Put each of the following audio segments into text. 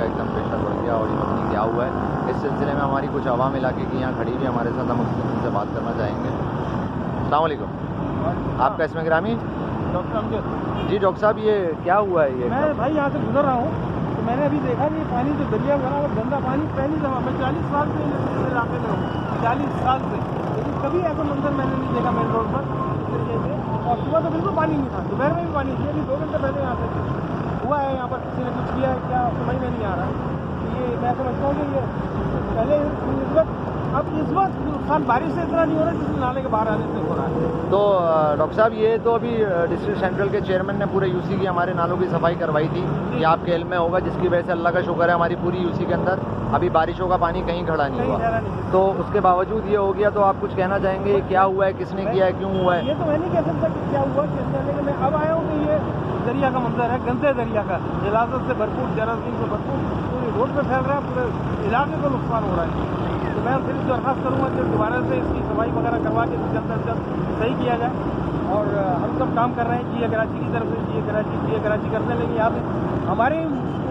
एकदम प्रेशर बढ़ गया और ये पता नहीं क्या हुआ है। इस सिलसिले में हमारी कुछ आवाम इलाके की यहाँ खड़ी हुई हमारे साथ, हम उनसे बात करना चाहेंगे। अस्सलाम वालेकुम, आपका इसमें ग्रामी? डॉक्टर अमजद जी डॉक्टर साहब, ये क्या हुआ है? ये मैं भाई यहाँ से गुजर रहा हूँ तो मैंने अभी देखा कि पानी जो दरिया भरा और गंदा पानी पहली दफ़ा, मैं 40 साल से इस इलाके में हूँ, 40 साल से, लेकिन कभी ऐसा मंजर मैंने नहीं देखा मेन रोड पर इस तरीके से। और सुबह तो बिल्कुल पानी नहीं था, दोपहर में भी पानी थी, अभी 2 घंटे पहले यहाँ से हुआ है। यहाँ पर किसी ने कुछ किया है क्या समझ में नहीं आ रहा है। तो ये मैं समझता हूँ कि ये पहले इस वक्त, अब इस वक्त नुकसान बारिश से इतना नहीं हो रहा है जिससे नाले के बाहर आने से हो रहा है। तो डॉक्टर साहब, ये तो अभी डिस्ट्रिक्ट सेंट्रल के चेयरमैन ने पूरे यूसी की हमारे नालों की सफाई करवाई थी, ये आपके इल्म में होगा, जिसकी वजह से अल्लाह का शुक्र है हमारी पूरी यूसी के अंदर अभी बारिशों का पानी कहीं खड़ा नहीं हुआ। तो उसके बावजूद ये हो गया, तो आप कुछ कहना चाहेंगे क्या हुआ है, किसने किया है, क्यों हुआ है? ये तो मैं नहीं कह सकता कि क्या हुआ, लेकिन मैं अब आया हूँ कि ये दरिया का मंजर है, गंदे दरिया का, जलाजत से भरपूर, जरासीम से भरपूर, पूरी रोड पे फैल रहा है, पूरे इलाके को नुकसान हो रहा है। तो मैं सिर्फ दरख्वास्त करूँगा कि दोबारा से इसकी सफाई वगैरह करवा के जल्द से जल्द सही किया जाए। और हम सब काम कर रहे हैं, जिया कराची की तरफ से, जिया कराची करने लगे। यहाँ पे हमारे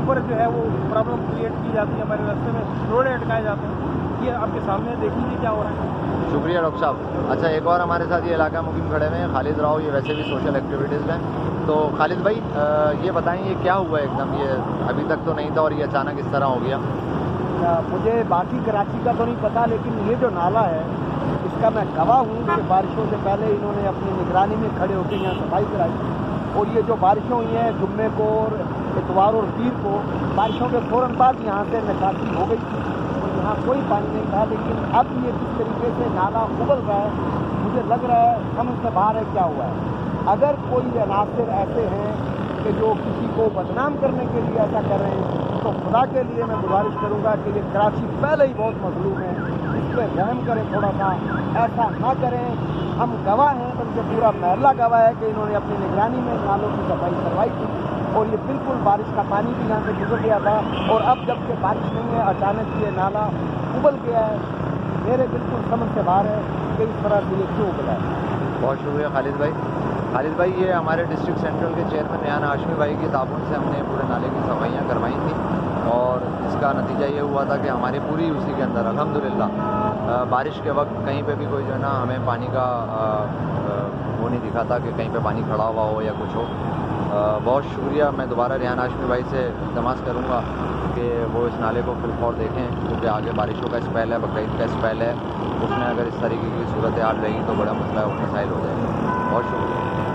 ऊपर जो है वो प्रॉब्लम क्रिएट की जाती है, हमारे रास्ते में रोड अटकाए जाते हैं। ये आपके सामने देख लीजिए क्या हो रहा है। शुक्रिया डॉक्टर साहब। अच्छा, एक और हमारे साथ ये इलाका मुकीम खड़े हुए हैं, खालिद राव, ये वैसे भी सोशल एक्टिविटीज़ में। तो खालिद भाई, ये बताएं ये क्या हुआ है एकदम? ये अभी तक तो नहीं था और ये अचानक इस तरह हो गया। मुझे बाकी कराची का तो नहीं पता, लेकिन ये जो नाला है इसका मैं गवाह हूँ कि बारिशों से पहले इन्होंने अपनी निगरानी में खड़े होकर यहाँ सफाई कराई। और ये जो बारिशें हुई हैं जुम्मे को और इतवार और पीर को, बारिशों के फ़ौरन बाद यहाँ से निकासी हो गई थी और यहाँ कोई पानी नहीं था। लेकिन अब ये जिस तरीके से नाला उबल रहा है, मुझे लग रहा है समझ से बाहर है क्या हुआ है। अगर कोई अनासर ऐसे हैं कि जो किसी को बदनाम करने के लिए ऐसा कर रहे हैं, तो खुदा के लिए मैं गुजारिश करूँगा कि ये कराची पहले ही बहुत मजलूम है, इस पर रहम करें थोड़ा सा, ऐसा ना करें। हम गवाह हैं, बल्कि पूरा महल्ला गवाह है कि इन्होंने अपनी निगरानी में नालों की सफाई करवाई थी और ये बिल्कुल बारिश का पानी भी यहाँ से गुजर गया था। और अब जब कि बारिश नहीं है, अचानक ये नाला उबल गया है। मेरे बिल्कुल समझ से बाहर है कि इस तरह से ये क्यों उबला है। बहुत शुक्रिया खालिद भाई। खालिद भाई, ये हमारे डिस्ट्रिक्ट सेंट्रल के चेयरमैन रेहान हाशमी भाई की ताबून से हमने पूरे नाले की सफाइयाँ करवाई थी और इसका नतीजा ये हुआ था कि हमारी पूरी यूसी के अंदर अल्हम्दुलिल्लाह बारिश के वक्त कहीं पे भी कोई जो है ना हमें पानी का वो नहीं दिखा था कि कहीं पे पानी खड़ा हुआ हो या कुछ हो। बहुत शुक्रिया। मैं दोबारा रेहान हाशमी भाई से इल्तमास करूँगा कि वो इस नाले को फिलफौर देखें, क्योंकि आगे बारिशों का स्पेल है, बकरीद का स्पेल है, उसमें अगर इस तरीके की सूरत हाल रही तो बड़ा मसला मसाइल हो जाएगा। बहुत शुक्रिया।